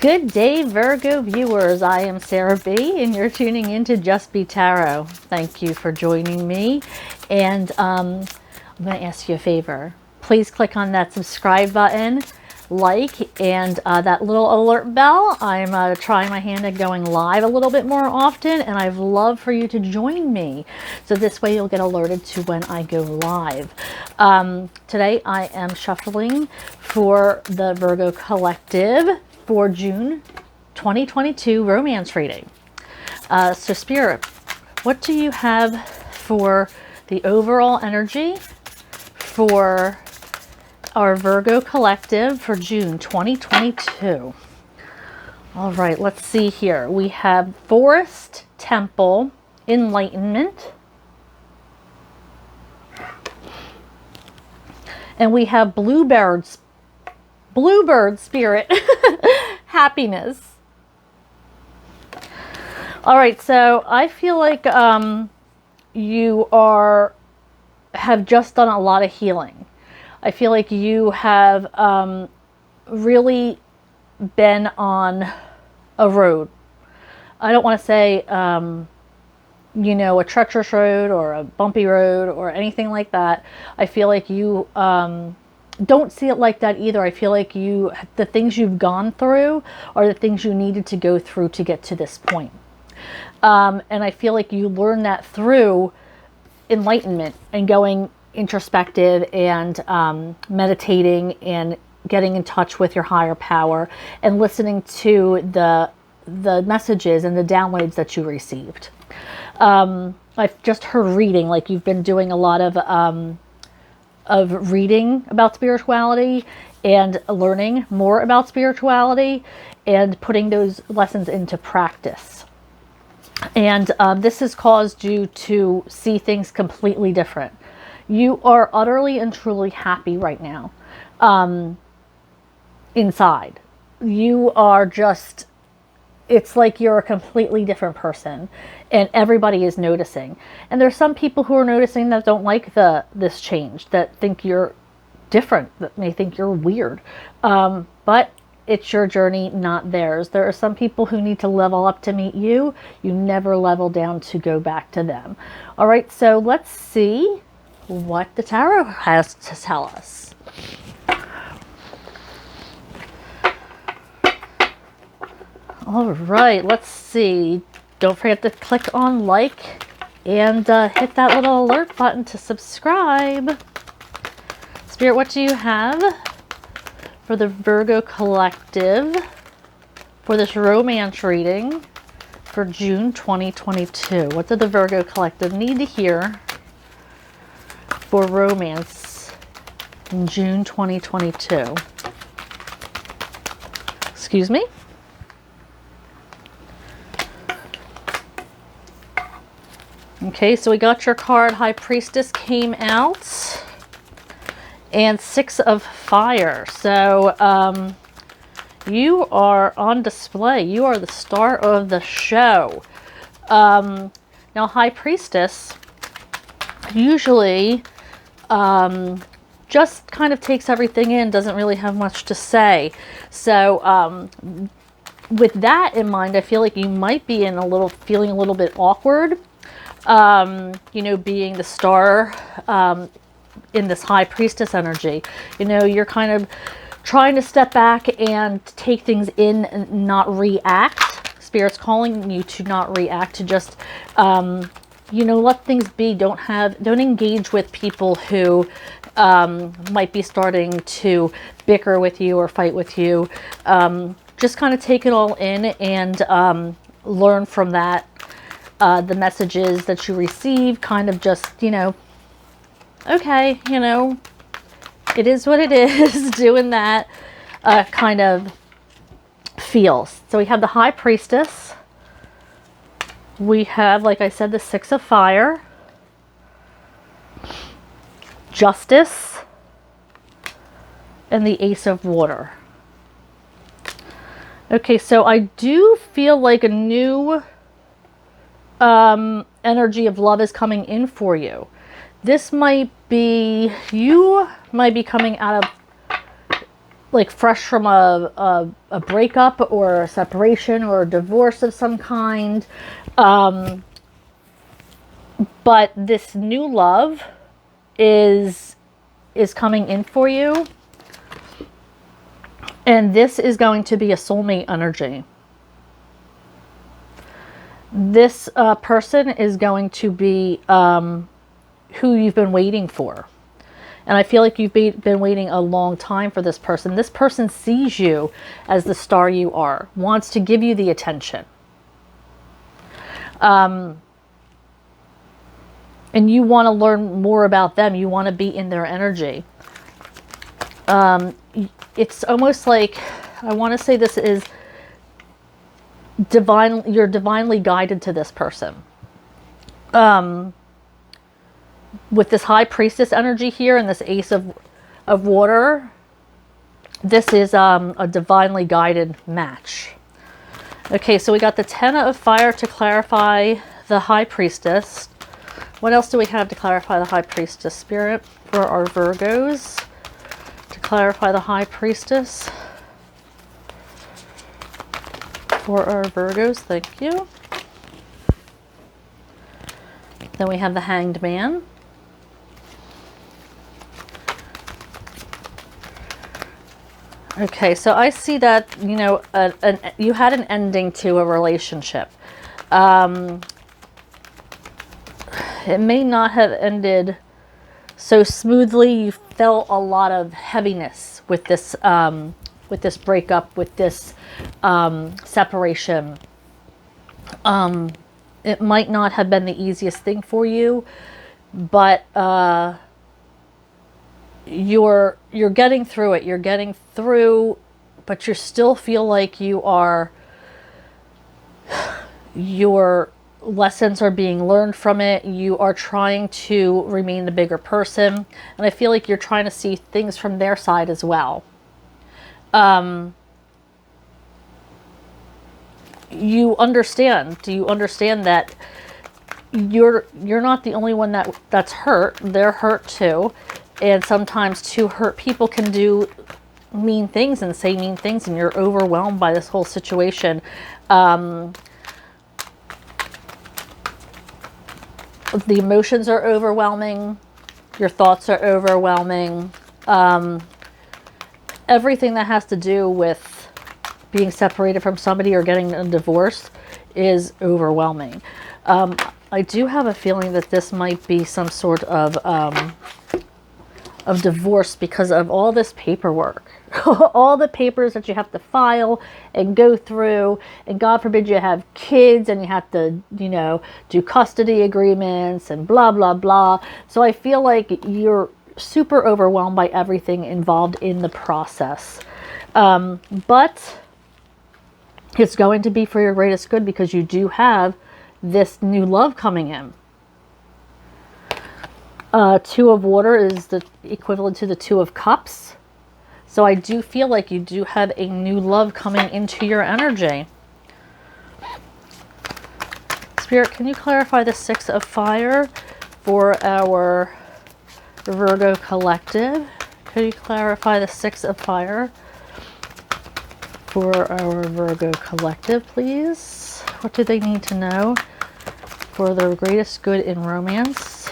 Good day, Virgo viewers. I am Sarah B, and you're tuning into Just B.E.E Tarot. Thank you for joining me. And I'm going to ask you a favor. Please click on that subscribe button, like, and that little alert bell. I'm trying my hand at going live a little bit more often, and I'd love for you to join me. So this way you'll get alerted to when I go live. Today I am shuffling for the Virgo Collective for June 2022 romance reading. So Spirit, what do you have for the overall energy for our Virgo Collective for June 2022? All right, let's see here. We have Forest, Temple, Enlightenment. And we have Bluebird Spirit, Happiness. All right, so I feel like you have just done a lot of healing. I feel like you have really been on a road. I don't want to say, you know, a treacherous road or a bumpy road or anything like that. I feel like you don't see it like that either. I feel like the things you've gone through are the things you needed to go through to get to this point. And I feel like you learned that through enlightenment and going introspective and meditating and getting in touch with your higher power and listening to the messages and the downloads that you received. I've just heard reading, like you've been doing a lot of reading about spirituality and learning more about spirituality and putting those lessons into practice. And this has caused you to see things completely different. You are utterly and truly happy right now. Inside. You are just, it's like you're a completely different person and everybody is noticing. And there's some people who are noticing that don't like this change, that think you're different, that may think you're weird. But it's your journey, not theirs. There are some people who need to level up to meet you. You never level down to go back to them. All right, so let's see what the tarot has to tell us. All right, let's see. Don't forget to click on like and hit that little alert button to subscribe. Spirit, what do you have for the Virgo Collective for this romance reading for June 2022? What did the Virgo Collective need to hear for romance in June 2022? Excuse me? Okay, so we got your card, High Priestess came out, and Six of Fire. So you are on display. You are the star of the show. Now, High Priestess usually just kind of takes everything in, doesn't really have much to say. So with that in mind, I feel like you might be feeling a little bit awkward. You know, being the star in this High Priestess energy. You know, you're kind of trying to step back and take things in and not react. Spirit's calling you to not react, to just, you know, let things be. Don't engage with people who might be starting to bicker with you or fight with you. Just kind of take it all in and learn from that. The messages that you receive, kind of just, you know, okay, you know, it is what it is, doing that kind of feels. So we have the High Priestess. We have, like I said, the Six of Fire, Justice, and the Ace of Water. Okay, so I do feel like a new energy of love is coming in for you. This might be, you might be coming out of like fresh from a breakup or a separation or a divorce of some kind. But this new love is coming in for you. And this is going to be a soulmate energy. This person is going to be who you've been waiting for. And I feel like you've been waiting a long time for this person. This person sees you as the star you are, wants to give you the attention. And you want to learn more about them. You want to be in their energy. It's almost like, I want to say this is divine. You're divinely guided to this person. With this high priestess energy here and this ace of water, this is a divinely guided match. Okay, so we got the 10 of fire to clarify the high priestess. What else do we have to clarify the high priestess, Spirit, for our Virgos? To clarify the high priestess for our Virgos, thank you. Then we have the Hanged Man. Okay, so I see that, you know, you had an ending to a relationship. It may not have ended so smoothly. You felt a lot of heaviness with this breakup, with this separation. It might not have been the easiest thing for you, but you're getting through it. You're getting through, but you still feel like your lessons are being learned from it. You are trying to remain the bigger person, and I feel like you're trying to see things from their side as well. You understand. Do you understand that you're not the only one that's hurt? They're hurt too. And sometimes two hurt people can do mean things and say mean things, and you're overwhelmed by this whole situation. The emotions are overwhelming. Your thoughts are overwhelming. Everything that has to do with being separated from somebody or getting a divorce is overwhelming. I do have a feeling that this might be some sort of divorce because of all this paperwork. All the papers that you have to file and go through, and God forbid you have kids and you have to, you know, do custody agreements and blah, blah, blah. So I feel like you're super overwhelmed by everything involved in the process. But it's going to be for your greatest good because you do have this new love coming in. Two of water is the equivalent to the Two of Cups. So I do feel like you do have a new love coming into your energy. Spirit, can you clarify the Six of Fire for our Virgo collective? Could you clarify the Six of Fire for our Virgo collective, please? What do they need to know for their greatest good in romance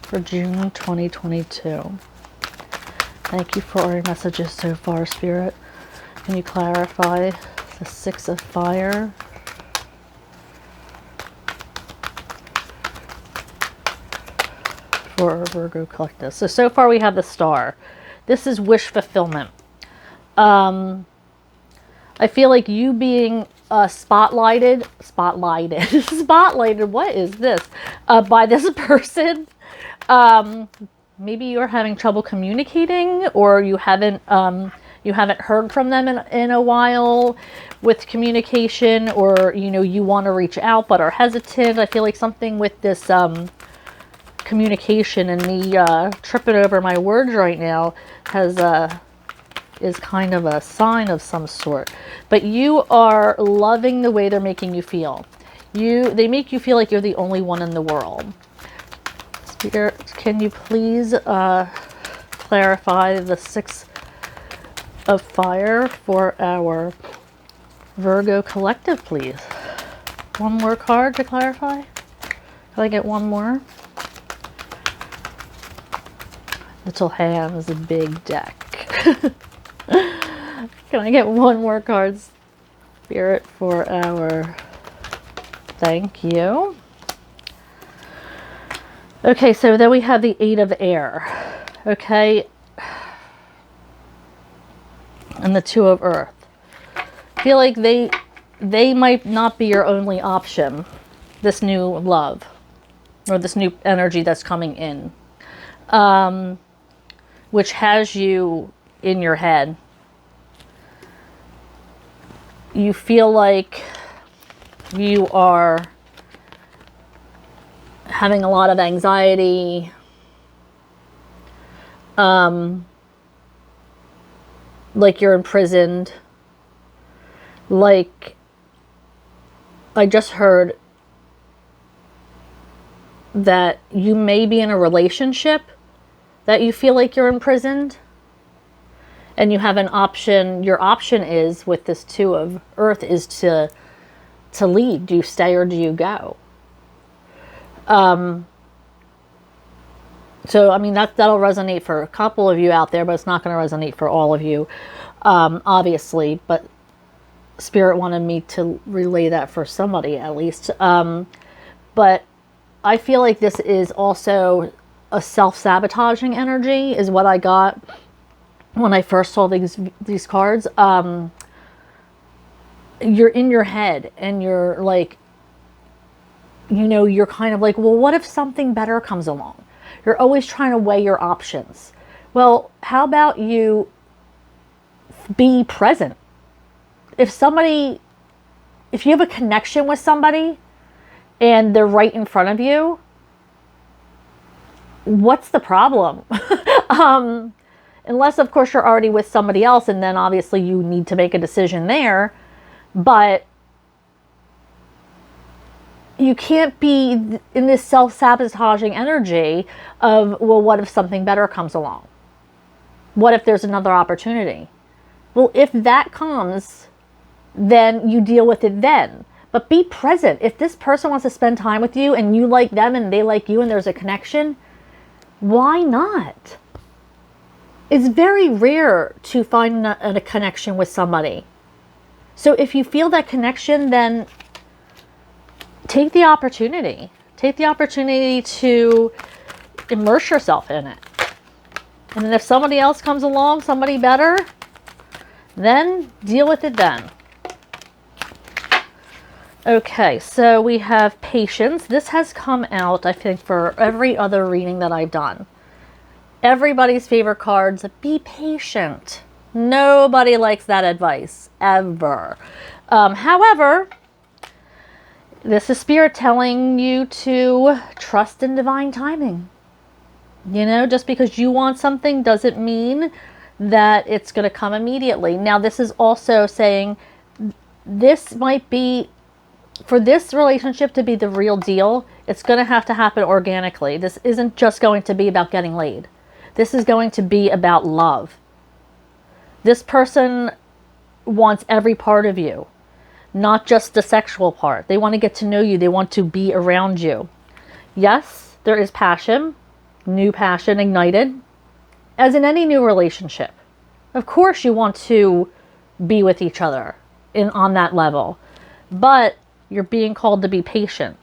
for June 2022? Thank you for our messages so far, Spirit. Can you clarify the Six of Fire for our Virgo collective? So far we have the Star. This is wish fulfillment. I feel like you being spotlighted, what is this? By this person. Maybe you're having trouble communicating, or you haven't heard from them in a while with communication, or you know, you want to reach out but are hesitant. I feel like something with this communication and me tripping over my words right now is kind of a sign of some sort. But you are loving the way they're making you feel. They make you feel like you're the only one in the world. Spirit, can you please clarify the Six of fire for our Virgo collective, please. One more card to clarify. Can I get one more? Little hands, a big deck. Can I get one more card, Spirit, for our... Thank you. Okay, so then we have the Eight of Air. Okay. And the Two of Earth. I feel like they might not be your only option. This new love. Or this new energy that's coming in. Which has you in your head. You feel like you are having a lot of anxiety. Like you're imprisoned. Like I just heard that you may be in a relationship that you feel like you're imprisoned, and you have an option. Your option is, with this Two of Earth, is to leave. Do you stay or do you go? So, I mean, that'll resonate for a couple of you out there, but it's not going to resonate for all of you, obviously. But Spirit wanted me to relay that for somebody, at least. But I feel like this is also a self-sabotaging energy, is what I got when I first saw these cards. You're in your head, and you're like, you know, you're kind of like, well, what if something better comes along? You're always trying to weigh your options. Well, how about you be present? If you have a connection with somebody and they're right in front of you, what's the problem? Unless, of course, you're already with somebody else, and then obviously you need to make a decision there. But you can't be in this self-sabotaging energy of, well, what if something better comes along? What if there's another opportunity? Well, if that comes, then you deal with it then. But be present. If this person wants to spend time with you and you like them and they like you and there's a connection, why not? It's very rare to find a connection with somebody. So if you feel that connection, then take the opportunity. Take the opportunity to immerse yourself in it. And then if somebody else comes along, somebody better, then deal with it then. Okay, so we have patience. This has come out, I think, for every other reading that I've done. Everybody's favorite cards, be patient. Nobody likes that advice, ever. However, this is Spirit telling you to trust in divine timing. You know, just because you want something doesn't mean that it's going to come immediately. Now, this is also saying this might be, for this relationship to be the real deal, it's going to have to happen organically. This isn't just going to be about getting laid. This is going to be about love. This person wants every part of you, not just the sexual part. They want to get to know you. They want to be around you. Yes, there is passion, new passion ignited, as in any new relationship. Of course you want to be with each other on that level, but you're being called to be patient,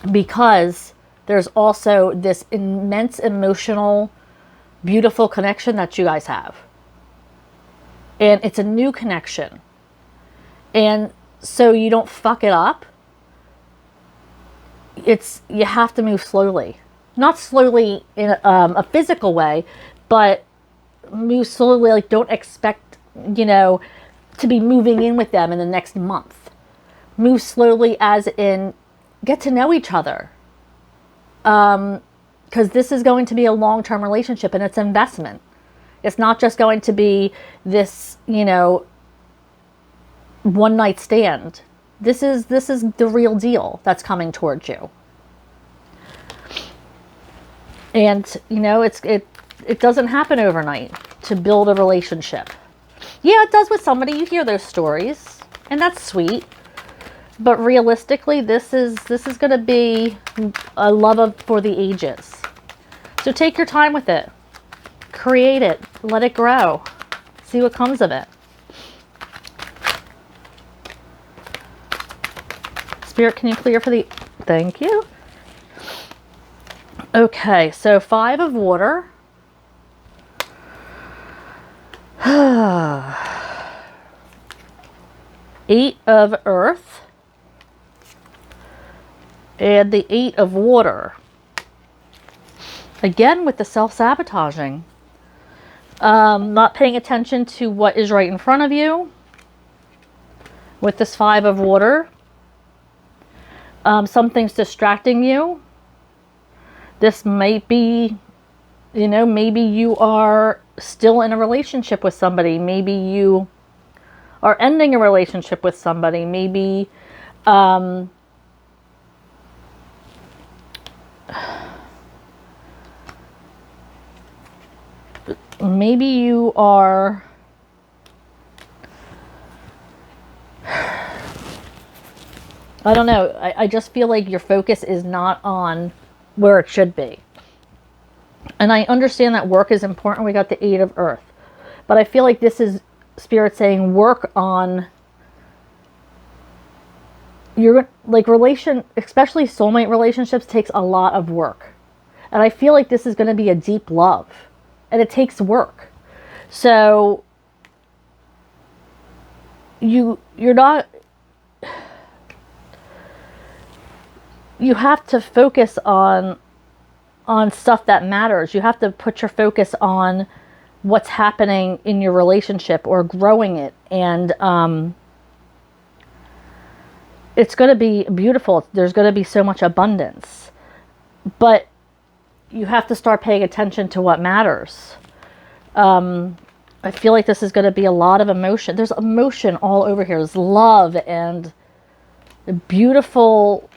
because there's also this immense emotional, beautiful connection that you guys have. And it's a new connection. And so you don't fuck it up. You have to move slowly. Not slowly in a physical way, but move slowly. Like, don't expect, to be moving in with them in the next month. Move slowly, as in get to know each other. Because this is going to be a long-term relationship, and it's investment. It's not just going to be this, one-night stand. This is the real deal that's coming towards you. And, it doesn't happen overnight to build a relationship. Yeah, it does with somebody. You hear those stories, and that's sweet. But realistically, this is going to be a for the ages. So take your time with it. Create it. Let it grow. See what comes of it. Spirit, can you clear for the... Thank you. Okay, so 5 of water. 8 of earth. And the 8 of water. Again, with the self-sabotaging. Not paying attention to what is right in front of you. With this 5 of water. Something's distracting you. This might be, you know, maybe you are still in a relationship with somebody. Maybe you are ending a relationship with somebody. Maybe, maybe you are... I don't know. I just feel like your focus is not on where it should be. And I understand that work is important. We got the 8 of earth. But I feel like this is Spirit saying work on your, like, especially soulmate relationships takes a lot of work. And I feel like this is going to be a deep love. And it takes work. So you're not... You have to focus on stuff that matters. You have to put your focus on what's happening in your relationship or growing it. And it's going to be beautiful. There's going to be so much abundance. But you have to start paying attention to what matters. I feel like this is going to be a lot of emotion. There's emotion all over here. There's love and beautiful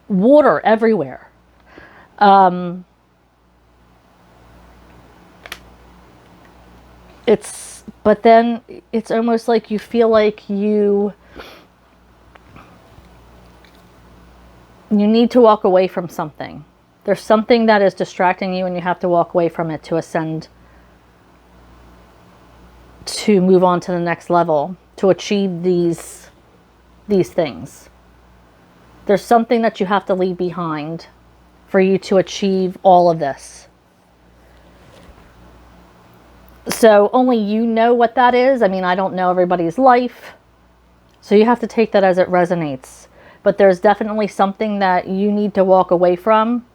water everywhere. But then it's almost like you feel like you need to walk away from something. There's something that is distracting you and you have to walk away from it to ascend, to move on to the next level, to achieve these things. There's something that you have to leave behind for you to achieve all of this. So only you know what that is. I mean, I don't know everybody's life. So you have to take that as it resonates. But there's definitely something that you need to walk away from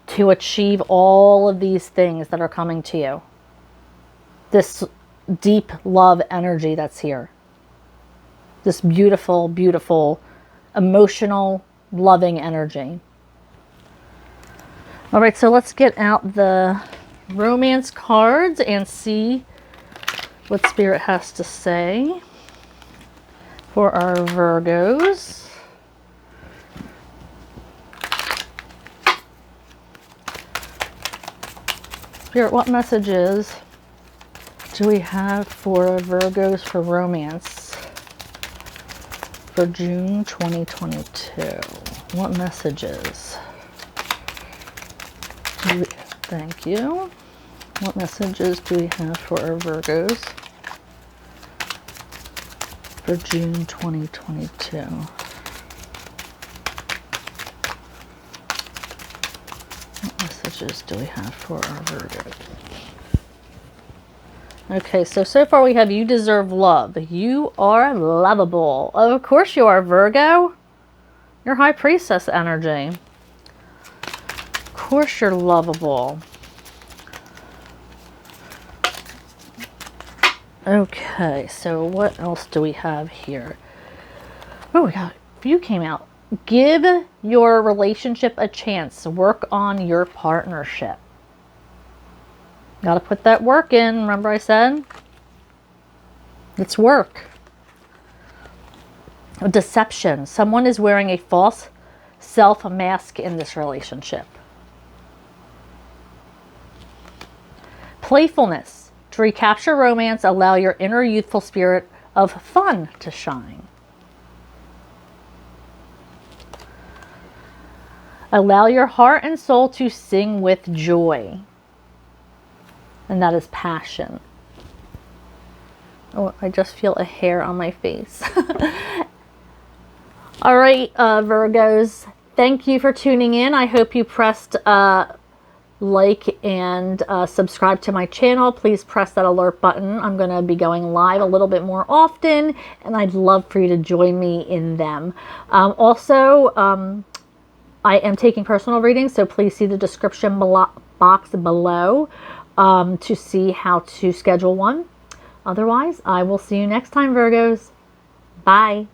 to achieve all of these things that are coming to you. This deep love energy that's here. This beautiful, beautiful, emotional, loving energy. All right, so let's get out the romance cards and see what Spirit has to say for our Virgos. Spirit, what messages do we have for our Virgos for romance for June 2022? What messages? Thank you. What messages do we have for our Virgos for June 2022? What messages do we have for our Virgos? Okay, so far we have you deserve love. You are lovable. Of course you are, Virgo. You're High Priestess energy. Of course you're lovable. Okay, so what else do we have here? Oh, we got a few came out. Give your relationship a chance. Work on your partnership. Got to put that work in. Remember I said? It's work. Deception. Someone is wearing a false self mask in this relationship. Playfulness. To recapture romance, allow your inner youthful spirit of fun to shine. Allow your heart and soul to sing with joy. And that is passion. Oh, I just feel a hair on my face. All right, Virgos, thank you for tuning in. I hope you pressed like and subscribe to my channel. Please press that alert button. I'm going to be going live a little bit more often, and I'd love for you to join me in them. I am taking personal readings, so please see the description box below to see how to schedule one. Otherwise, I will see you next time, Virgos. Bye.